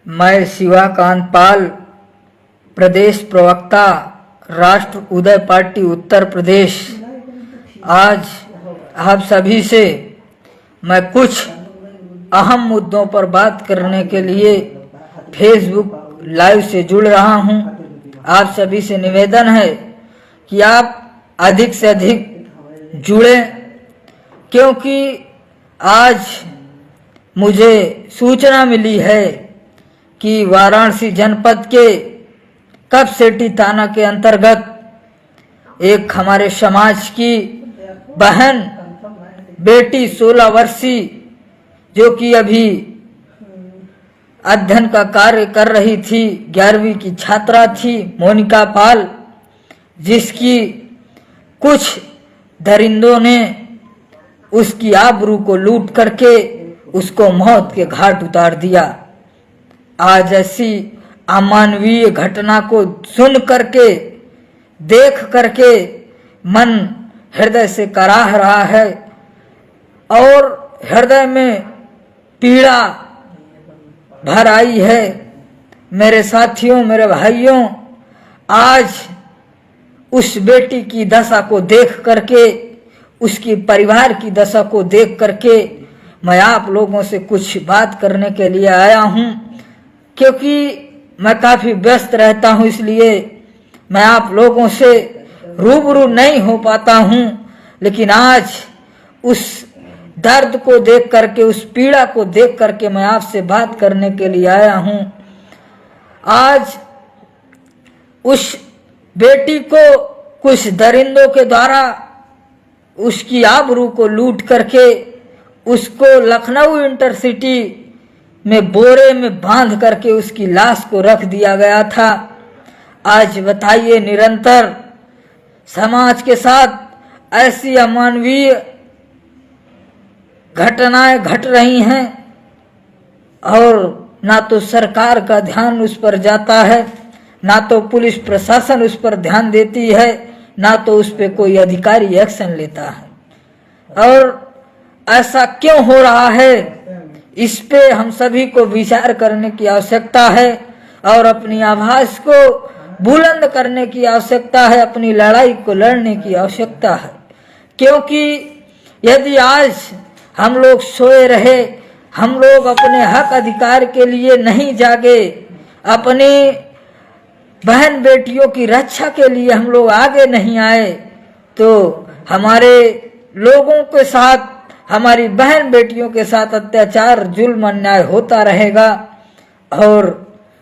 मैं शिवाकांत पाल, प्रदेश प्रवक्ता, राष्ट्र उदय पार्टी उत्तर प्रदेश। आज आप सभी से मैं कुछ अहम मुद्दों पर बात करने के लिए फेसबुक लाइव से जुड़ रहा हूं। आप सभी से निवेदन है कि आप अधिक से अधिक जुड़ें, क्योंकि आज मुझे सूचना मिली है कि वाराणसी जनपद के कपसेटी थाना के अंतर्गत एक हमारे समाज की बहन बेटी 16 वर्षीय, जो कि अभी अध्ययन का कार्य कर रही थी, 11वीं की छात्रा थी, मोनिका पाल, जिसकी कुछ दरिंदों ने उसकी आबरू को लूट करके उसको मौत के घाट उतार दिया। आज ऐसी अमानवीय घटना को सुन करके, देख करके मन हृदय से कराह रहा है और हृदय में पीड़ा भर आई है। मेरे साथियों, मेरे भाइयों, आज उस बेटी की दशा को देख करके, उसकी परिवार की दशा को देख करके मैं आप लोगों से कुछ बात करने के लिए आया हूं, क्योंकि मैं काफी व्यस्त रहता हूं, इसलिए मैं आप लोगों से रूबरू नहीं हो पाता हूं। लेकिन आज उस दर्द को देख करके, उस पीड़ा को देख करके मैं आपसे बात करने के लिए आया हूं। आज उस बेटी को कुछ दरिंदों के द्वारा उसकी आबरू को लूट करके उसको लखनऊ इंटरसिटी में बोरे में बांध करके उसकी लाश को रख दिया गया था। आज बताइए, निरंतर समाज के साथ ऐसी अमानवीय घटनाएं घट रही हैं और ना तो सरकार का ध्यान उस पर जाता है, ना तो पुलिस प्रशासन उस पर ध्यान देती है, ना तो उस पर कोई अधिकारी एक्शन लेता है। और ऐसा क्यों हो रहा है, इस पे हम सभी को विचार करने की आवश्यकता है और अपनी आवाज को बुलंद करने की आवश्यकता है, अपनी लड़ाई को लड़ने की आवश्यकता है। क्योंकि यदि आज हम लोग सोए रहे, हम लोग अपने हक अधिकार के लिए नहीं जागे, अपनी बहन बेटियों की रक्षा के लिए हम लोग आगे नहीं आए, तो हमारे लोगों के साथ, हमारी बहन बेटियों के साथ अत्याचार, जुल्म, अन्याय होता रहेगा और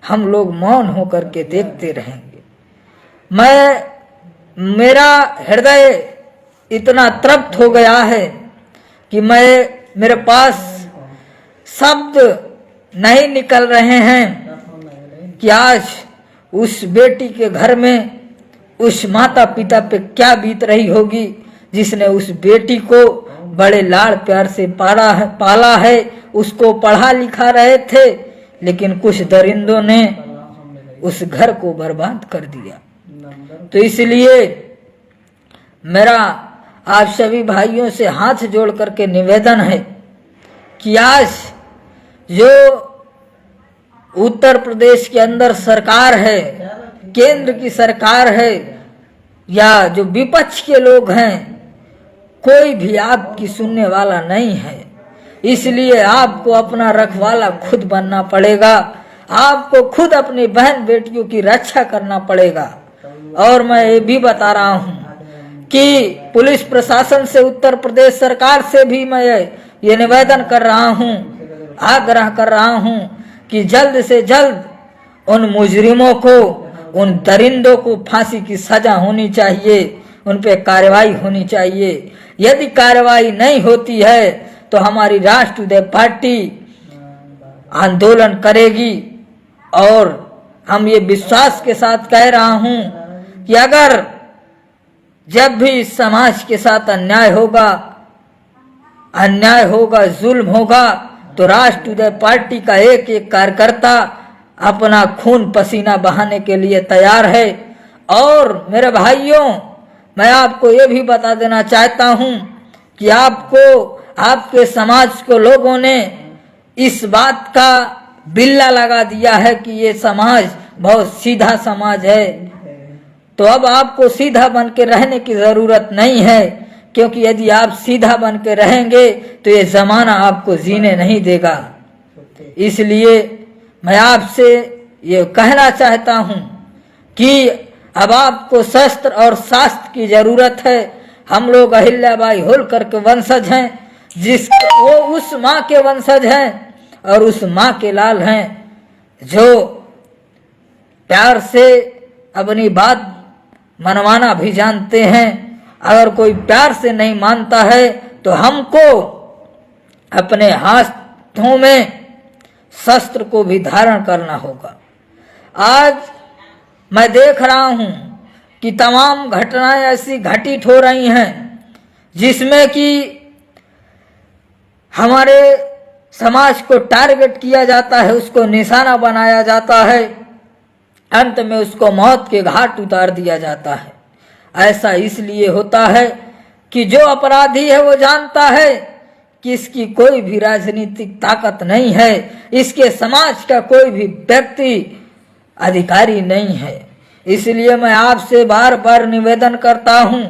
हम लोग मौन होकर के देखते रहेंगे। मेरा हृदय इतना तृप्त हो गया है कि मेरे पास शब्द नहीं निकल रहे हैं कि आज उस बेटी के घर में उस माता पिता पे क्या बीत रही होगी, जिसने उस बेटी को बड़े लाड़ प्यार से पाला है, उसको पढ़ा लिखा रहे थे, लेकिन कुछ दरिंदों ने उस घर को बर्बाद कर दिया। तो इसलिए मेरा आप सभी भाइयों से हाथ जोड़ करके निवेदन है कि आज जो उत्तर प्रदेश के अंदर सरकार है, केंद्र की सरकार है, या जो विपक्ष के लोग हैं, कोई भी आपकी सुनने वाला नहीं है। इसलिए आपको अपना रखवाला खुद बनना पड़ेगा, आपको खुद अपनी बहन बेटियों की रक्षा करना पड़ेगा। और मैं ये भी बता रहा हूँ कि पुलिस प्रशासन से, उत्तर प्रदेश सरकार से भी मैं ये निवेदन कर रहा हूँ, आग्रह कर रहा हूँ कि जल्द से जल्द उन मुजरिमों को, उन दरिंदों को फांसी की सजा होनी चाहिए, उन पे कार्रवाई होनी चाहिए। यदि कार्रवाई नहीं होती है तो हमारी राष्ट्र उदय पार्टी आंदोलन करेगी। और हम ये विश्वास के साथ कह रहा हूं कि अगर जब भी इस समाज के साथ अन्याय होगा, जुल्म होगा, तो राष्ट्र उदय पार्टी का एक एक कार्यकर्ता अपना खून पसीना बहाने के लिए तैयार है। और मेरे भाइयों, मैं आपको ये भी बता देना चाहता हूं कि आपको, आपके समाज को लोगों ने इस बात का बिल्ला लगा दिया है कि ये समाज बहुत सीधा समाज है। तो अब आपको सीधा बन के रहने की जरूरत नहीं है, क्योंकि यदि आप सीधा बन के रहेंगे तो ये जमाना आपको जीने नहीं देगा। इसलिए मैं आपसे ये कहना चाहता हूँ कि अब आपको शस्त्र और शास्त्र की जरूरत है। हम लोग अहिल्याबाई होलकर के वंशज हैं, वो उस माँ के वंशज हैं और उस माँ के लाल हैं जो प्यार से अपनी बात मनवाना भी जानते हैं। अगर कोई प्यार से नहीं मानता है तो हमको अपने हाथों में शस्त्र को भी धारण करना होगा। आज मैं देख रहा हूं कि तमाम घटनाएं ऐसी घटित हो रही हैं जिसमें कि हमारे समाज को टारगेट किया जाता है, उसको निशाना बनाया जाता है, अंत में उसको मौत के घाट उतार दिया जाता है। ऐसा इसलिए होता है कि जो अपराधी है वो जानता है कि इसकी कोई भी राजनीतिक ताकत नहीं है, इसके समाज का कोई भी व्यक्ति अधिकारी नहीं है। इसलिए मैं आपसे बार बार निवेदन करता हूँ,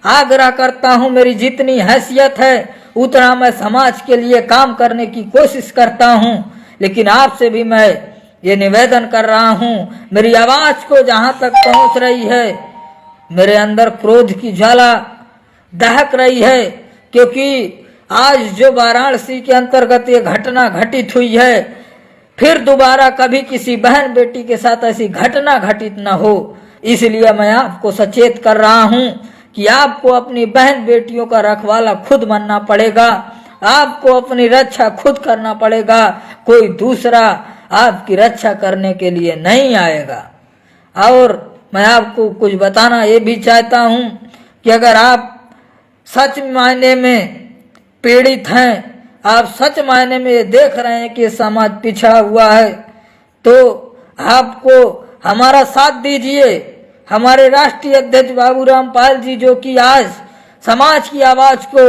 आग्रह करता हूँ, मेरी जितनी हैसियत है उतना मैं समाज के लिए काम करने की कोशिश करता हूँ। लेकिन आपसे भी मैं ये निवेदन कर रहा हूँ, मेरी आवाज को जहाँ तक पहुँच रही है, मेरे अंदर क्रोध की ज्वाला दहक रही है, क्योंकि आज जो वाराणसी के अंतर्गत ये घटना घटित हुई है, फिर दोबारा कभी किसी बहन बेटी के साथ ऐसी घटना घटित न हो। इसलिए मैं आपको सचेत कर रहा हूँ कि आपको अपनी बहन बेटियों का रखवाला खुद बनना पड़ेगा, आपको अपनी रक्षा खुद करना पड़ेगा, कोई दूसरा आपकी रक्षा करने के लिए नहीं आएगा। और मैं आपको कुछ बताना ये भी चाहता हूँ कि अगर आप सच मायने में पीड़ित हैं, आप सच मायने में ये देख रहे हैं कि समाज पिछड़ा हुआ है, तो आपको हमारा साथ दीजिए। हमारे राष्ट्रीय अध्यक्ष बाबूराम पाल जी, जो कि आज समाज की आवाज को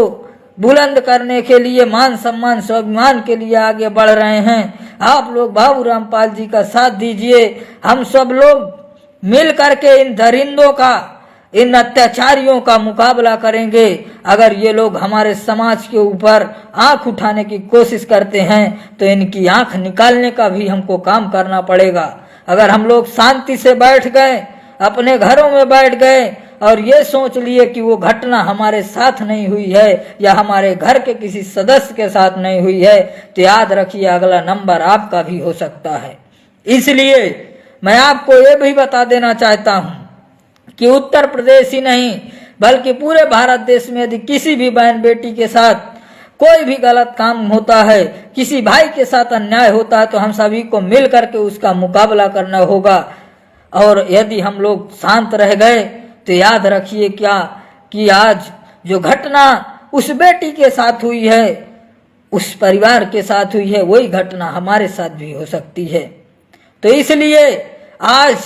बुलंद करने के लिए, मान सम्मान स्वाभिमान के लिए आगे बढ़ रहे हैं, आप लोग बाबूराम पाल जी का साथ दीजिए। हम सब लोग मिल करके इन दरिंदों का, इन अत्याचारियों का मुकाबला करेंगे। अगर ये लोग हमारे समाज के ऊपर आंख उठाने की कोशिश करते हैं तो इनकी आंख निकालने का भी हमको काम करना पड़ेगा। अगर हम लोग शांति से बैठ गए, अपने घरों में बैठ गए और ये सोच लिए कि वो घटना हमारे साथ नहीं हुई है या हमारे घर के किसी सदस्य के साथ नहीं हुई है, तो याद रखिए अगला नंबर आपका भी हो सकता है। इसलिए मैं आपको ये भी बता देना चाहता हूँ कि उत्तर प्रदेश ही नहीं बल्कि पूरे भारत देश में यदि किसी भी बहन बेटी के साथ कोई भी गलत काम होता है, किसी भाई के साथ अन्याय होता है, तो हम सभी को मिल करके उसका मुकाबला करना होगा। और यदि हम लोग शांत रह गए तो याद रखिए क्या कि आज जो घटना उस बेटी के साथ हुई है, उस परिवार के साथ हुई है, वही घटना हमारे साथ भी हो सकती है। तो इसलिए आज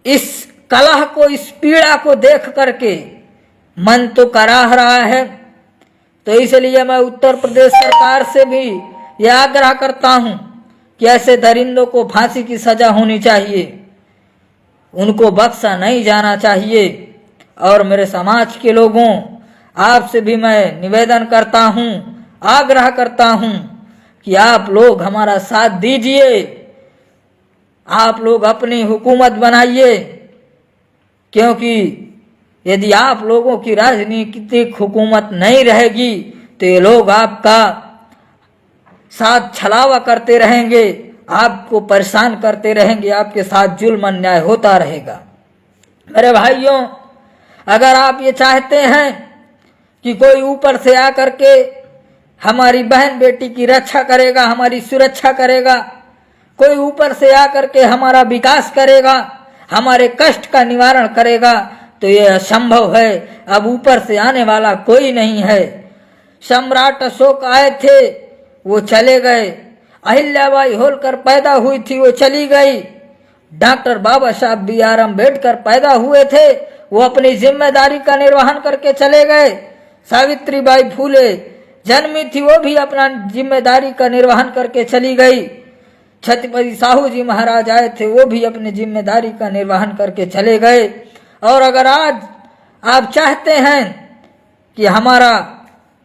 इस कलह को, इस पीड़ा को देख करके मन तो कराह रहा है। तो इसलिए मैं उत्तर प्रदेश सरकार से भी यह आग्रह करता हूं कि ऐसे दरिंदों को फांसी की सजा होनी चाहिए, उनको बख्शा नहीं जाना चाहिए। और मेरे समाज के लोगों, आपसे भी मैं निवेदन करता हूं, आग्रह करता हूं कि आप लोग हमारा साथ दीजिए, आप लोग अपनी हुकूमत बनाइए, क्योंकि यदि आप लोगों की राजनीतिक हुकूमत नहीं रहेगी तो ये लोग आपका साथ छलावा करते रहेंगे, आपको परेशान करते रहेंगे, आपके साथ जुल्म अन्याय होता रहेगा। मेरे भाइयों, अगर आप ये चाहते हैं कि कोई ऊपर से आकर के हमारी बहन बेटी की रक्षा करेगा, हमारी सुरक्षा करेगा, कोई ऊपर से आकर के हमारा विकास करेगा, हमारे कष्ट का निवारण करेगा, तो ये असंभव है। अब ऊपर से आने वाला कोई नहीं है। सम्राट अशोक आए थे, वो चले गए। अहिल्याबाई होलकर पैदा हुई थी, वो चली गई। डॉक्टर बाबा साहब B.R. अम्बेडकर पैदा हुए थे, वो अपनी जिम्मेदारी का निर्वहन करके चले गए। सावित्रीबाई फूले जन्मी थी वो भी अपना जिम्मेदारी का निर्वहन करके चली गई। छत्रपति साहू जी महाराज आए थे, वो भी अपनी जिम्मेदारी का निर्वहन करके चले गए। और अगर आज आप चाहते हैं कि हमारा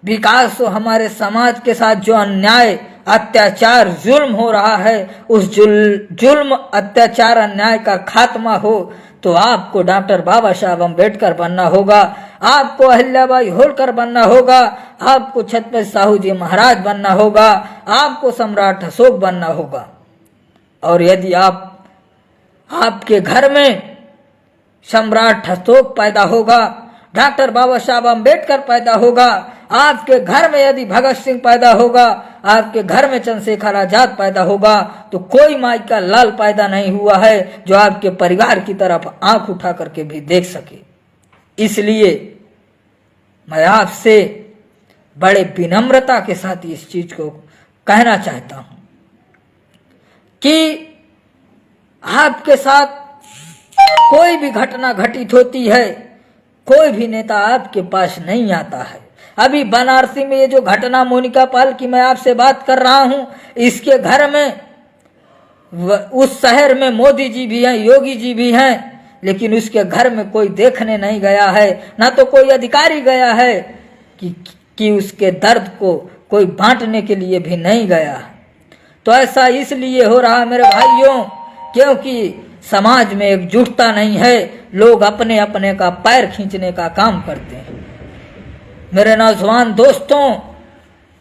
विकास हो, हमारे समाज के साथ जो अन्याय अत्याचार जुल्म हो रहा है, उस जुल्म अत्याचार अन्याय का खात्मा हो, तो आपको डॉक्टर बाबा साहब अम्बेडकर बनना होगा, आपको अहिल्याबाई होलकर बनना होगा, आपको छत्रपति साहू जी महाराज बनना होगा, आपको सम्राट अशोक बनना होगा। और यदि आपके घर में सम्राट अशोक पैदा होगा, डॉक्टर बाबा साहब अम्बेडकर पैदा होगा, आपके घर में यदि भगत सिंह पैदा होगा, आपके घर में चंद्रशेखर आजाद पैदा होगा, तो कोई माई का लाल पैदा नहीं हुआ है जो आपके परिवार की तरफ आंख उठा करके भी देख सके। इसलिए मैं आपसे बड़े विनम्रता के साथ इस चीज को कहना चाहता हूं कि आपके साथ कोई भी घटना घटित होती है, कोई भी नेता आपके पास नहीं आता है। अभी बनारसी में ये जो घटना मोनिका पाल की मैं आपसे बात कर रहा हूं, इसके घर में उस शहर में मोदी जी भी हैं, योगी जी भी हैं, लेकिन उसके घर में कोई देखने नहीं गया है, ना तो कोई अधिकारी गया है कि उसके दर्द को कोई बांटने के लिए भी नहीं गया। तो ऐसा इसलिए हो रहा मेरे भाइयों, क्योंकि समाज में एकजुटता नहीं है, लोग अपने अपने का पैर खींचने का काम करते हैं। मेरे नौजवान दोस्तों,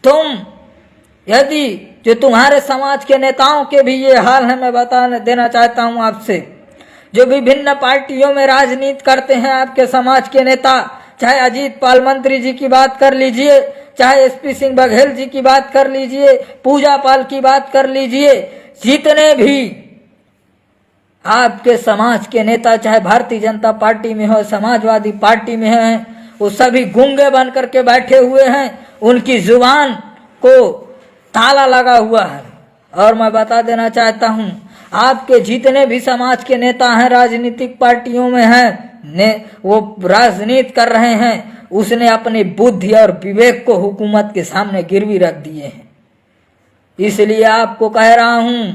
तुम यदि जो तुम्हारे समाज के नेताओं के भी ये हाल है, मैं बता देना चाहता हूं आपसे, जो विभिन्न पार्टियों में राजनीति करते हैं आपके समाज के नेता, चाहे अजीत पाल मंत्री जी की बात कर लीजिए, चाहे एसपी सिंह बघेल जी की बात कर लीजिए, पूजा पाल की बात कर लीजिए, जितने भी आपके समाज के नेता, चाहे भारतीय जनता पार्टी में हो, समाजवादी पार्टी में हैं, वो सभी गूंगे बन करके बैठे हुए हैं, उनकी जुबान को ताला लगा हुआ है। और मैं बता देना चाहता हूं, आपके जितने भी समाज के नेता हैं, राजनीतिक पार्टियों में हैं, वो राजनीति कर रहे हैं, उसने अपनी बुद्धि और विवेक को हुकूमत के सामने गिरवी रख दिए हैं। इसलिए आपको कह रहा हूं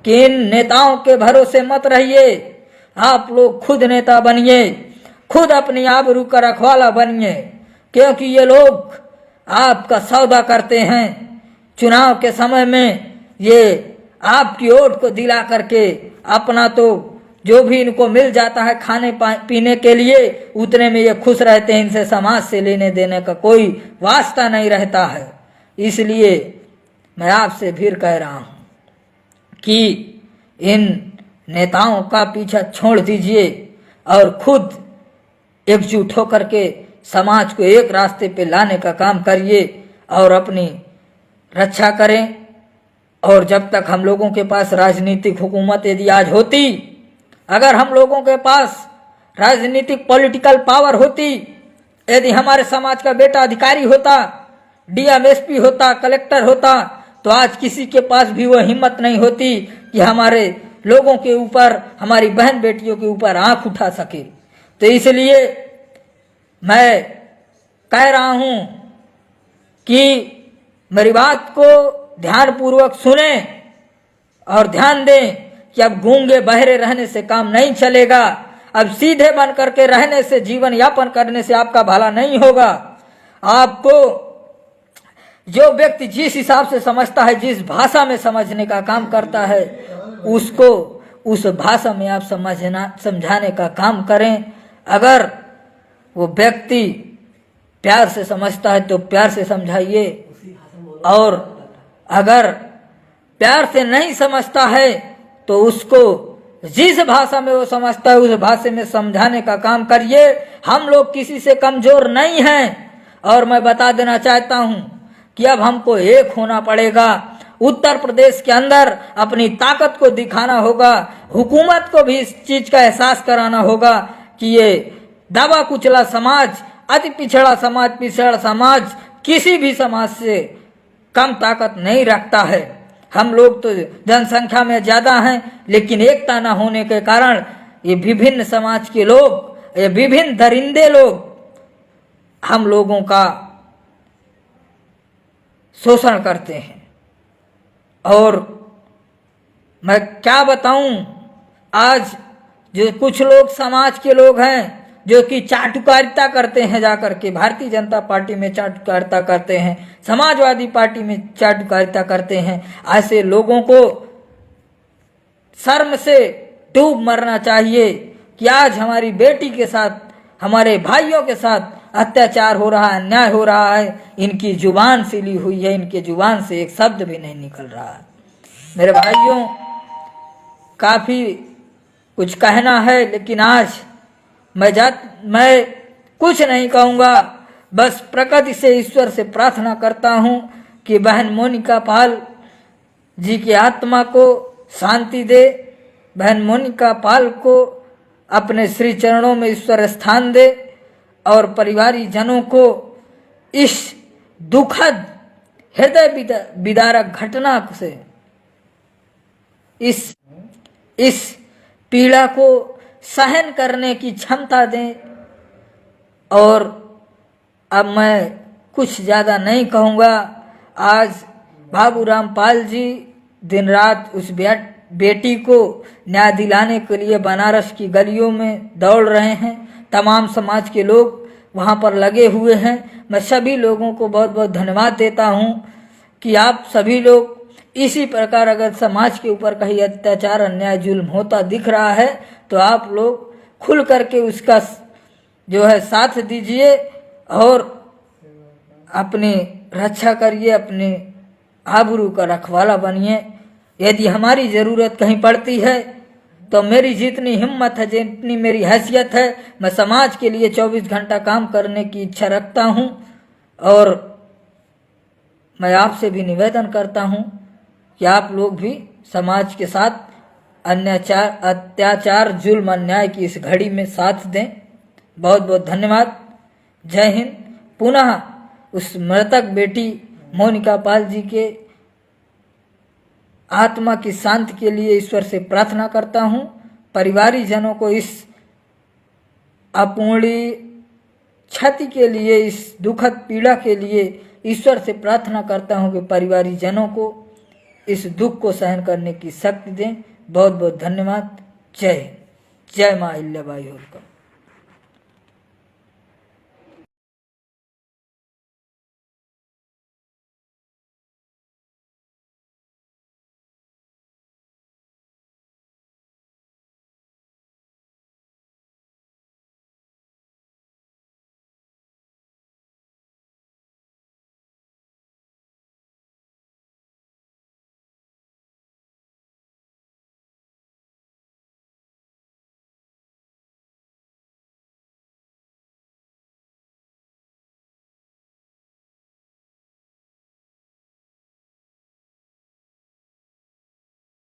कि इन नेताओं के भरोसे मत रहिए, आप लोग खुद नेता बनिए, खुद अपनी आबरू का रखवाला बनिए, क्योंकि ये लोग आपका सौदा करते हैं। चुनाव के समय में ये आपकी वोट को दिला करके अपना तो जो भी इनको मिल जाता है खाने पीने के लिए, उतने में ये खुश रहते हैं, इनसे समाज से लेने देने का कोई वास्ता नहीं रहता है। इसलिए मैं आपसे फिर कह रहा हूं कि इन नेताओं का पीछा छोड़ दीजिए और खुद एकजुट होकर के समाज को एक रास्ते पे लाने का काम करिए और अपनी रक्षा करें। और जब तक हम लोगों के पास राजनीतिक हुकूमत यदि आज होती, अगर हम लोगों के पास राजनीतिक पॉलिटिकल पावर होती, यदि हमारे समाज का बेटा अधिकारी होता, डीएम एसपी होता, कलेक्टर होता, तो आज किसी के पास भी वो हिम्मत नहीं होती कि हमारे लोगों के ऊपर, हमारी बहन बेटियों के ऊपर आंख उठा सके। तो इसलिए मैं कह रहा हूं कि मेरी बात को ध्यानपूर्वक सुने और ध्यान दें कि अब गूंगे बहरे रहने से काम नहीं चलेगा। अब सीधे बन करके रहने से, जीवन यापन करने से आपका भला नहीं होगा। आपको जो व्यक्ति जिस हिसाब से समझता है, जिस भाषा में समझने का काम करता है, उसको उस भाषा में आप समझाने का काम करें। अगर वो व्यक्ति प्यार से समझता है तो प्यार से समझाइए, और अगर प्यार से नहीं समझता है तो उसको जिस भाषा में वो समझता है उस भाषा में समझाने का काम करिए। हम लोग किसी से कमजोर नहीं हैं, और मैं बता देना चाहता हूं कि अब हमको एक होना पड़ेगा। उत्तर प्रदेश के अंदर अपनी ताकत को दिखाना होगा, हुकूमत को भी इस चीज का एहसास कराना होगा कि ये दबा कुचला समाज, अति पिछड़ा समाज किसी भी समाज से कम ताकत नहीं रखता है। हम लोग तो जनसंख्या में ज्यादा हैं, लेकिन एकता न होने के कारण ये विभिन्न समाज के लोग, ये विभिन्न दरिंदे लोग हम लोगों का शोषण करते हैं। और मैं क्या बताऊं, आज जो कुछ लोग समाज के लोग हैं जो कि चाटुकारिता करते हैं, जाकर के भारतीय जनता पार्टी में चाटुकारिता करते हैं, समाजवादी पार्टी में चाटुकारिता करते हैं, ऐसे लोगों को शर्म से डूब मरना चाहिए कि आज हमारी बेटी के साथ, हमारे भाइयों के साथ अत्याचार हो रहा है, अन्याय हो रहा है। इनकी जुबान सिली हुई है, इनके जुबान से एक शब्द भी नहीं निकल रहा है। मेरे भाइयों, काफ़ी कुछ कहना है, लेकिन आज मैं कुछ नहीं कहूँगा। बस प्रकृति से, ईश्वर से प्रार्थना करता हूँ कि बहन मोनिका पाल जी की आत्मा को शांति दे, बहन मोनिका पाल को अपने श्री चरणों में ईश्वर स्थान दे, और परिवारी जनों को इस दुखद हृदय विदारक घटना से, इस पीड़ा को सहन करने की क्षमता दें। और अब मैं कुछ ज़्यादा नहीं कहूँगा। आज बाबूराम पाल जी दिन रात उस बेटी को न्याय दिलाने के लिए बनारस की गलियों में दौड़ रहे हैं। तमाम समाज के लोग वहाँ पर लगे हुए हैं। मैं सभी लोगों को बहुत बहुत धन्यवाद देता हूँ कि आप सभी लोग इसी प्रकार, अगर समाज के ऊपर कहीं अत्याचार, अन्याय, जुल्म होता दिख रहा है तो आप लोग खुल करके उसका जो है साथ दीजिए और अपनी रक्षा करिए, अपने आबरू का रखवाला बनिए। यदि हमारी ज़रूरत कहीं पड़ती है तो मेरी जितनी हिम्मत है, जितनी मेरी हैसियत है, मैं समाज के लिए 24 घंटा काम करने की इच्छा रखता हूँ। और मैं आपसे भी निवेदन करता हूँ कि आप लोग भी समाज के साथ अत्याचार, जुल्म, अन्याय की इस घड़ी में साथ दें। बहुत बहुत धन्यवाद। जय हिंद। पुनः उस मृतक बेटी मोनिका पाल जी के आत्मा की शांति के लिए ईश्वर से प्रार्थना करता हूँ। परिवारी जनों को इस अपूर्णीय क्षति के लिए, इस दुखद पीड़ा के लिए ईश्वर से प्रार्थना करता हूँ कि परिवारी जनों को इस दुख को सहन करने की शक्ति दें। बहुत बहुत धन्यवाद। जय हिंद। जय मां अहिल्याबाई होलकर।